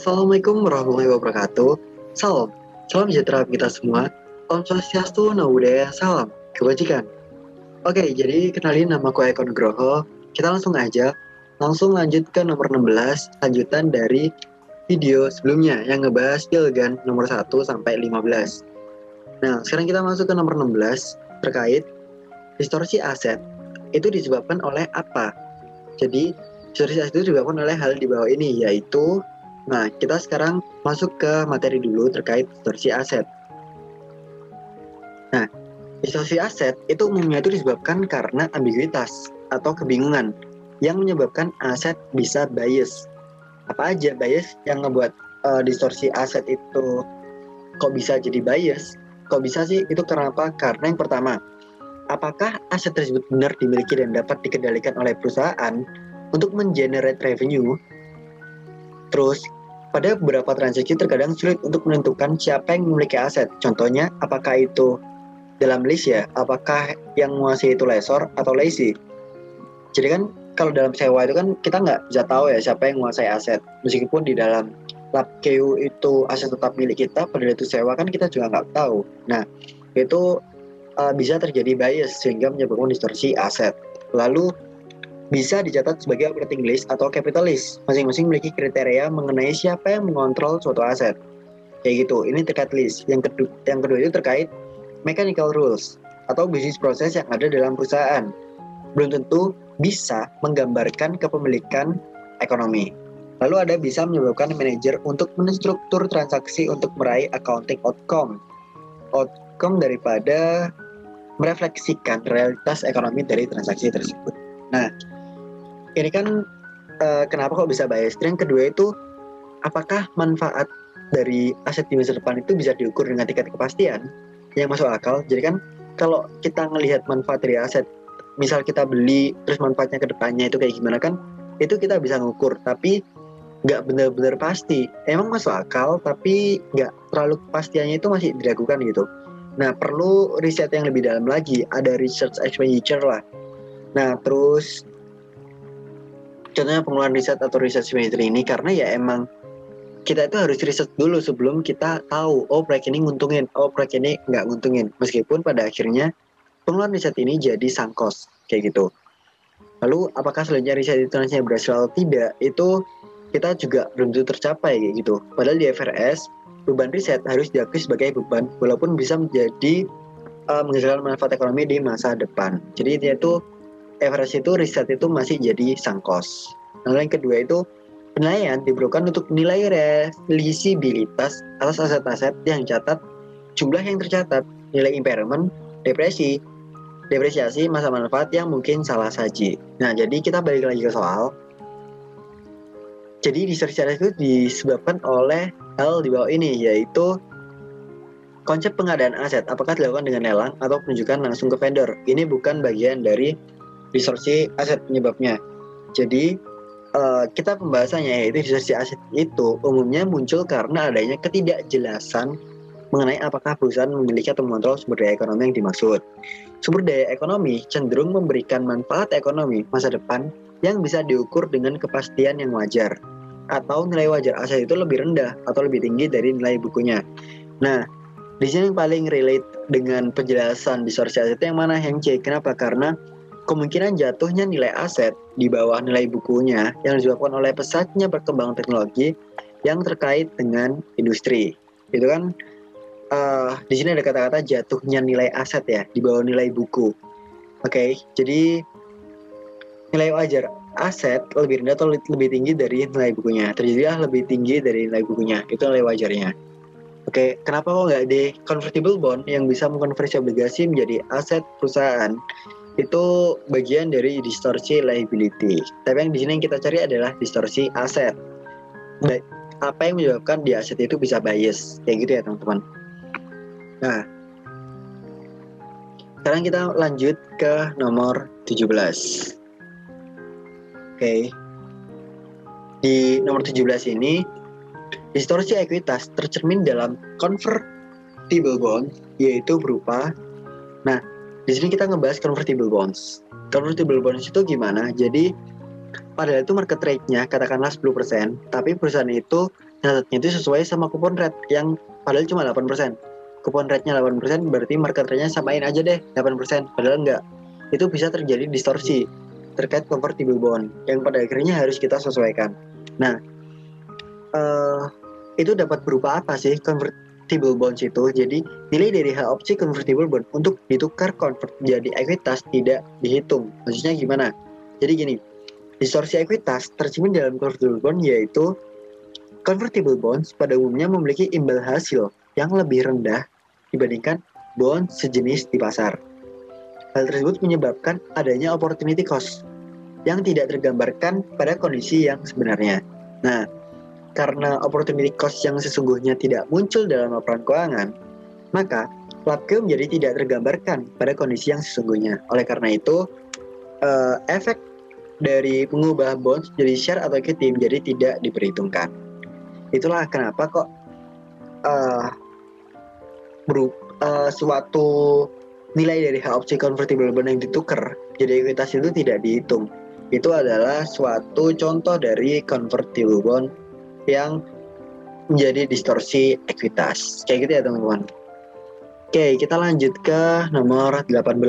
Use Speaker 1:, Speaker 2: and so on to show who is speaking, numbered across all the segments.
Speaker 1: Assalamualaikum warahmatullahi wabarakatuh. Salam, salam sejahtera kita semua. Om Swastiastu, Namo Buddhaya, salam kebajikan. Oke, jadi kenalin nama aku Eko Nugroho. Kita langsung lanjut ke nomor 16, lanjutan dari video sebelumnya yang ngebahas Pilgan nomor 1 sampai 15. Nah, sekarang kita masuk ke nomor 16 terkait distorsi aset. Itu disebabkan oleh apa? Jadi, distorsi aset itu disebabkan oleh hal di bawah ini, yaitu kita sekarang masuk ke materi dulu terkait distorsi aset. Nah, distorsi aset itu umumnya itu disebabkan karena ambiguitas atau kebingungan yang menyebabkan aset bisa bias. Apa aja bias yang ngebuat distorsi aset itu kok bisa jadi bias? Kok bisa sih? Itu kenapa? Karena yang pertama, apakah aset tersebut benar dimiliki dan dapat dikendalikan oleh perusahaan untuk mengenerate revenue? Terus, pada beberapa transaksi terkadang sulit untuk menentukan siapa yang memiliki aset. Contohnya, apakah itu dalam list ya, apakah yang menguasai itu lessor atau lessee. Jadi kan kalau dalam sewa itu kan kita nggak bisa tahu ya siapa yang menguasai aset. Meskipun di dalam lab KU itu aset tetap milik kita, pada itu sewa kan kita juga nggak tahu. Nah, itu bisa terjadi bias sehingga menyebabkan distorsi aset. Lalu bisa dicatat sebagai operating list atau capital list. Masing-masing memiliki kriteria mengenai siapa yang mengontrol suatu aset. Kayak gitu. Ini terkait list. Yang kedua itu terkait mechanical rules atau bisnis proses yang ada dalam perusahaan. Belum tentu bisa menggambarkan kepemilikan ekonomi. Lalu ada bisa menyebabkan manajer untuk menstruktur transaksi untuk meraih accounting outcome. Outcome daripada merefleksikan realitas ekonomi dari transaksi tersebut. Nah, ini kan kenapa kok bisa bias? Yang kedua itu, apakah manfaat dari aset di masa depan itu bisa diukur dengan tingkat kepastian yang masuk akal? Jadi kan kalau kita ngelihat manfaat dari aset, misal kita beli terus manfaatnya ke depannya itu kayak gimana kan, itu kita bisa ngukur, tapi nggak benar-benar pasti. Emang masuk akal, tapi nggak terlalu kepastiannya itu masih diragukan gitu. Nah, perlu riset yang lebih dalam lagi, ada research expenditure lah. Nah, terus contohnya pengeluaran riset atau research expenditure ini, karena ya emang kita itu harus riset dulu sebelum kita tahu, oh proyek ini nguntungin, oh proyek ini nggak nguntungin. Meskipun pada akhirnya pengeluaran riset ini jadi sunk cost, kayak gitu. Lalu apakah selanjutnya riset itu nantinya berhasil atau tidak, itu kita juga belum tentu tercapai kayak gitu. Padahal di FRS, beban riset harus diakui sebagai beban, walaupun bisa menjadi menghasilkan manfaat ekonomi di masa depan. Jadi intinya itu FRS itu riset itu masih jadi sunk cost. Lalu yang kedua itu penilaian diperlukan untuk menilai releasibilitas atas aset-aset yang dicatat, jumlah yang tercatat, nilai impairment, depresiasi, masa manfaat yang mungkin salah saji. Nah, jadi kita balik lagi ke soal. Jadi distorsi aset itu disebabkan oleh hal di bawah ini, yaitu konsep pengadaan aset, apakah dilakukan dengan lelang atau penunjukan langsung ke vendor. Ini bukan bagian dari distorsi aset penyebabnya. Jadi kita pembahasannya yaitu distorsi aset itu umumnya muncul karena adanya ketidakjelasan mengenai apakah perusahaan memiliki atau mengontrol sumber daya ekonomi yang dimaksud. Sumber daya ekonomi cenderung memberikan manfaat ekonomi masa depan yang bisa diukur dengan kepastian yang wajar, atau nilai wajar aset itu lebih rendah atau lebih tinggi dari nilai bukunya. Nah, di sini yang paling relate dengan penjelasan distorsi aset yang mana, yang C? Kenapa? Karena kemungkinan jatuhnya nilai aset di bawah nilai bukunya yang disebabkan oleh pesatnya perkembangan teknologi yang terkait dengan industri. Itu kan di sini ada kata-kata jatuhnya nilai aset ya di bawah nilai buku. Oke, jadi nilai wajar aset lebih rendah atau lebih tinggi dari nilai bukunya. Terjadilah lebih tinggi dari nilai bukunya. Itu nilai wajarnya. Oke, kenapa kok nggak di convertible bond yang bisa mengkonversi obligasi menjadi aset perusahaan? Itu bagian dari distorsi liability. Tapi yang di sini yang kita cari adalah distorsi aset. Apa yang menyebabkan di aset itu bisa bias? Kayak gitu ya teman-teman. Nah, sekarang kita lanjut ke nomor 17. Oke. Di nomor 17 ini, distorsi ekuitas tercermin dalam convertible bond, yaitu berupa, nah, di sini kita ngebahas convertible bonds. Convertible bonds itu gimana? Jadi, padahal itu market rate-nya katakanlah 10%, tapi perusahaan itu nyatetnya itu sesuai sama coupon rate yang padahal cuma 8%. Coupon rate-nya 8% berarti market rate-nya samain aja deh 8%, padahal enggak. Itu bisa terjadi distorsi terkait convertible bond yang pada akhirnya harus kita sesuaikan. Nah, itu dapat berupa apa sih convertible bonds itu? Jadi nilai dari hak opsi convertible bond untuk ditukar convert jadi ekuitas tidak dihitung. Maksudnya gimana? Jadi gini, distorsi ekuitas tercermin dalam convertible bond yaitu convertible bonds pada umumnya memiliki imbal hasil yang lebih rendah dibandingkan bond sejenis di pasar. Hal tersebut menyebabkan adanya opportunity cost yang tidak tergambarkan pada kondisi yang sebenarnya. Nah, karena opportunity cost yang sesungguhnya tidak muncul dalam laporan keuangan, maka labke menjadi tidak tergambarkan pada kondisi yang sesungguhnya. Oleh karena itu, efek dari mengubah bonds jadi share atau equity menjadi tidak diperhitungkan. Itulah kenapa kok suatu nilai dari hak opsi convertible bond yang ditukar jadi ekuitas itu tidak dihitung. Itu adalah suatu contoh dari convertible bond yang menjadi distorsi ekuitas. Kayak gitu ya teman-teman. Oke, kita lanjut ke nomor 18.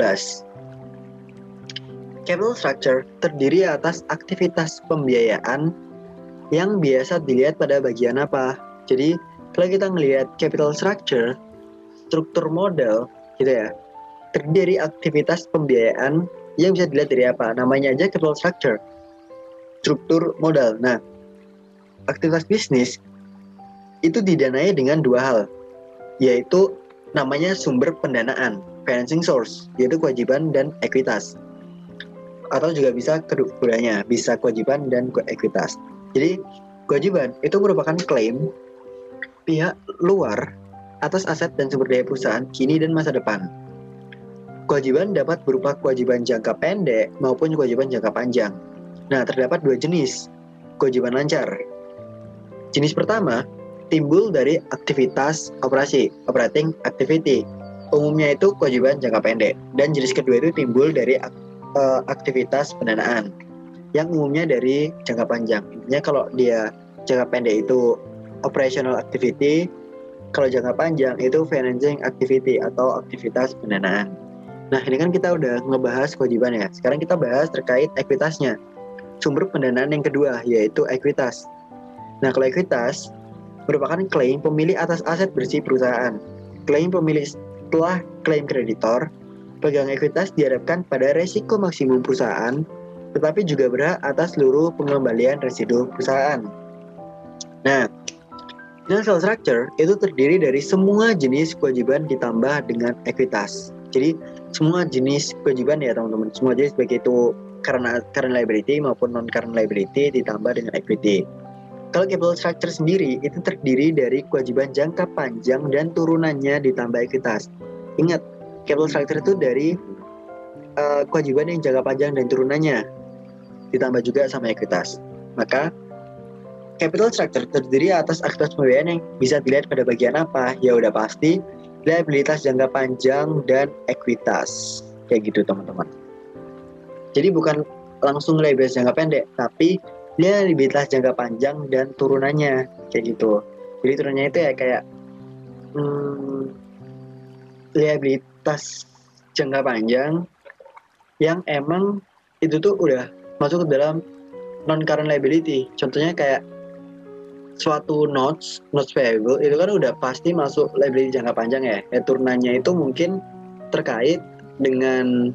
Speaker 1: Capital structure terdiri atas aktivitas pembiayaan yang biasa dilihat pada bagian apa. Jadi, kalau kita melihat capital structure, struktur modal gitu ya, terdiri dari aktivitas pembiayaan yang bisa dilihat dari apa? Namanya aja capital structure, struktur modal. Nah, aktivitas bisnis itu didanai dengan dua hal, yaitu namanya sumber pendanaan, financing source, yaitu kewajiban dan ekuitas. Atau juga bisa keduanya, bisa kewajiban dan ekuitas. Jadi, kewajiban itu merupakan klaim pihak luar atas aset dan sumber daya perusahaan kini dan masa depan. Kewajiban dapat berupa kewajiban jangka pendek maupun kewajiban jangka panjang. Nah, terdapat dua jenis kewajiban lancar. Jenis pertama timbul dari aktivitas operasi, operating activity. Umumnya itu kewajiban jangka pendek. Dan jenis kedua itu timbul dari aktivitas pendanaan yang umumnya dari jangka panjang. Intinya kalau dia jangka pendek itu operational activity, kalau jangka panjang itu financing activity atau aktivitas pendanaan. Nah, ini kan kita udah ngebahas kewajiban ya. Sekarang kita bahas terkait ekuitasnya. Sumber pendanaan yang kedua yaitu ekuitas. Nah, kalau ekuitas merupakan klaim pemilik atas aset bersih perusahaan. Klaim pemilik setelah klaim kreditor. Pegang ekuitas diharapkan pada resiko maksimum perusahaan, tetapi juga berhak atas seluruh pengembalian residu perusahaan. Nah, financial structure itu terdiri dari semua jenis kewajiban ditambah dengan ekuitas. Jadi, semua jenis kewajiban ya teman-teman, semua jenis baik itu current liability maupun non-current liability ditambah dengan equity. Kalau capital structure sendiri itu terdiri dari kewajiban jangka panjang dan turunannya ditambah ekuitas. Ingat, capital structure itu dari kewajiban yang jangka panjang dan turunannya ditambah juga sama ekuitas. Maka capital structure terdiri atas aktivitas pembiayaan yang bisa dilihat pada bagian apa? Ya udah pasti liabilitas jangka panjang dan ekuitas. Kayak gitu teman-teman. Jadi bukan langsung liabilitas jangka pendek, tapi liabilitas jangka panjang dan turunannya kayak gitu. Jadi turunannya itu ya kayak liabilitas jangka panjang yang emang itu tuh udah masuk ke dalam non-current liability. Contohnya kayak suatu notes payable itu kan udah pasti masuk liability jangka panjang ya. Turunannya itu mungkin terkait dengan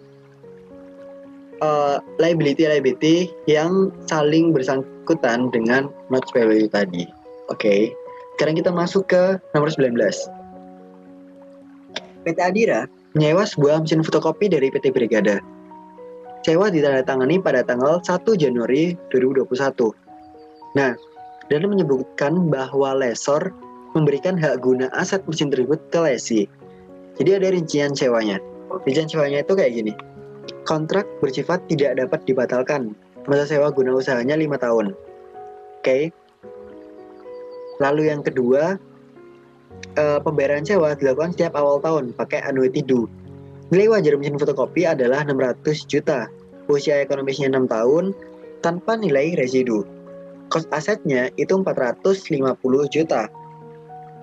Speaker 1: liability yang saling bersangkutan dengan notes payable itu tadi. Oke. Sekarang kita masuk ke nomor 19. PT Adira menyewa sebuah mesin fotokopi dari PT Brigada. Sewa ditandatangani pada tanggal 1 Januari 2021. Nah, dan menyebutkan bahwa lessor memberikan hak guna aset mesin tersebut ke lessee. Jadi ada rincian sewanya. Rincian sewanya itu kayak gini. Kontrak bersifat tidak dapat dibatalkan. Masa sewa guna usahanya 5 tahun. Oke. Lalu yang kedua, pembayaran sewa dilakukan setiap awal tahun pakai annuity due. Nilai wajar mesin fotokopi adalah 600 juta. Usia ekonomisnya 6 tahun tanpa nilai residu. cost asetnya itu 450 juta.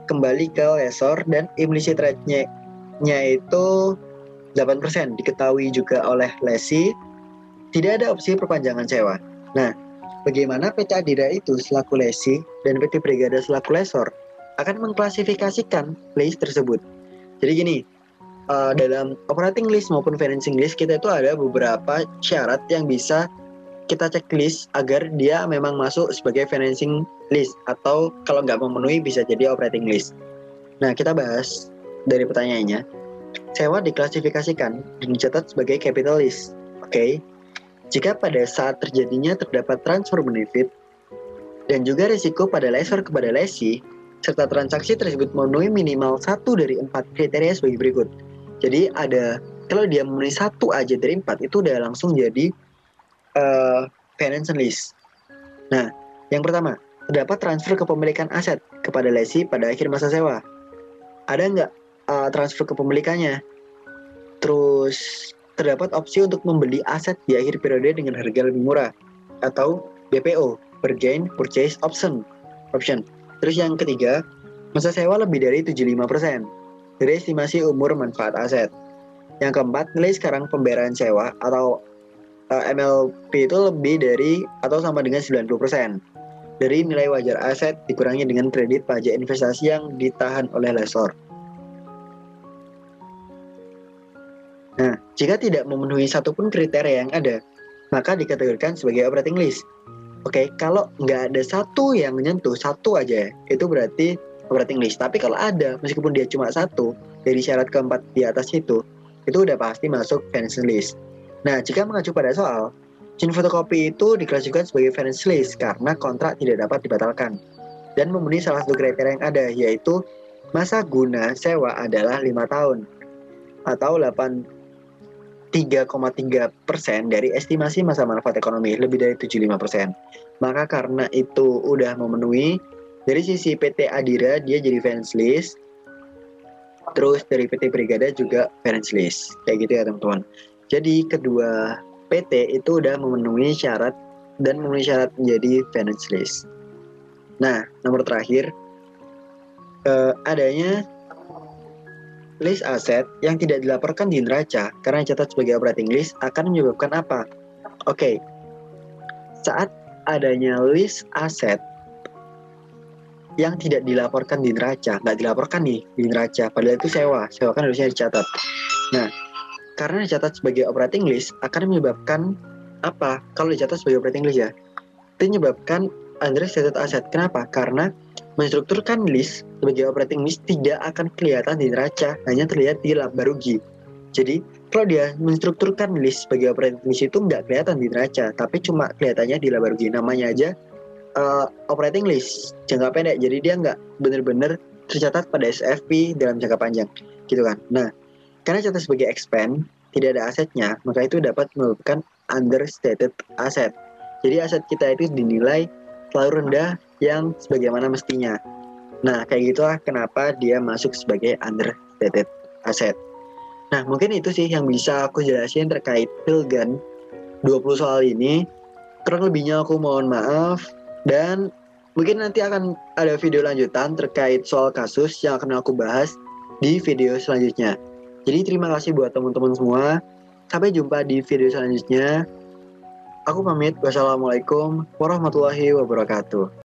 Speaker 1: Kembali ke lessor dan implicit rate-nya itu 8%. Diketahui juga oleh lessee, tidak ada opsi perpanjangan sewa. Nah, bagaimana PT Adira itu selaku lessee dan PT Brigada selaku lessor akan mengklasifikasikan lease tersebut. Jadi gini, dalam operating lease maupun financing lease kita itu ada beberapa syarat yang bisa kita checklist agar dia memang masuk sebagai financing lease, atau kalau nggak memenuhi bisa jadi operating lease. Nah, kita bahas dari pertanyaannya. Sewa diklasifikasikan dan dicatat sebagai capital lease. Oke. Jika pada saat terjadinya terdapat transfer benefit dan juga risiko pada lessor kepada lessee, serta transaksi tersebut memenuhi minimal 1 dari 4 kriteria sebagai berikut. Jadi ada, kalau dia memenuhi 1 aja dari 4 itu udah langsung jadi finance lease. Nah, yang pertama, terdapat transfer kepemilikan aset kepada lessee pada akhir masa sewa. Ada nggak transfer kepemilikannya? Terus terdapat opsi untuk membeli aset di akhir periode dengan harga lebih murah, atau BPO, Bargain Purchase Option. Terus yang ketiga, masa sewa lebih dari 75% dari estimasi umur manfaat aset. Yang keempat, nilai sekarang pembayaran sewa atau MLP itu lebih dari atau sama dengan 90% dari nilai wajar aset dikurangi dengan kredit pajak investasi yang ditahan oleh lessor. Nah, jika tidak memenuhi satupun kriteria yang ada, maka dikategorikan sebagai operating lease. Oke, kalau nggak ada satu yang menyentuh, satu aja, itu berarti operating lease. Tapi kalau ada, meskipun dia cuma satu, dari syarat keempat di atas itu udah pasti masuk finance lease. Nah, jika mengacu pada soal, izin fotokopi itu diklasifikasikan sebagai finance lease karena kontrak tidak dapat dibatalkan dan memenuhi salah satu kriteria yang ada, yaitu masa guna sewa adalah 5 tahun atau 3,3% dari estimasi masa manfaat ekonomi, lebih dari 75%. Maka karena itu udah memenuhi, dari sisi PT Adira dia jadi finance lease, terus dari PT Brigada juga finance lease. Kayak gitu ya teman-teman. Jadi kedua PT itu udah memenuhi syarat dan memenuhi syarat menjadi finance lease. Nah, nomor terakhir, adanya list aset yang tidak dilaporkan di neraca karena dicatat sebagai operating list akan menyebabkan apa? Oke, saat adanya list aset yang tidak dilaporkan di neraca, nggak dilaporkan nih di neraca, padahal itu sewa kan harusnya dicatat. Nah, karena dicatat sebagai operating list akan menyebabkan apa? Kalau dicatat sebagai operating list ya, itu menyebabkan understated asset. Kenapa? Karena menstrukturkan list sebagai operating list tidak akan kelihatan di neraca, hanya terlihat di laba rugi. Jadi kalau dia menstrukturkan list sebagai operating list itu nggak kelihatan di neraca, tapi cuma kelihatannya di laba rugi. Namanya aja operating list jangka pendek, jadi dia nggak benar-benar tercatat pada SFP dalam jangka panjang, gitu kan. Nah, karena catat sebagai expense, tidak ada asetnya, maka itu dapat menyebabkan understated asset. Jadi aset kita itu dinilai terlalu rendah yang sebagaimana mestinya. Nah, kayak gitulah kenapa dia masuk sebagai understated asset. Nah, mungkin itu sih yang bisa aku jelasin terkait Pilgan 20 soal ini. Kurang lebihnya aku mohon maaf, dan mungkin nanti akan ada video lanjutan terkait soal kasus yang akan aku bahas di video selanjutnya. Jadi terima kasih buat teman-teman semua. Sampai jumpa di video selanjutnya. Aku pamit. Wassalamualaikum warahmatullahi wabarakatuh.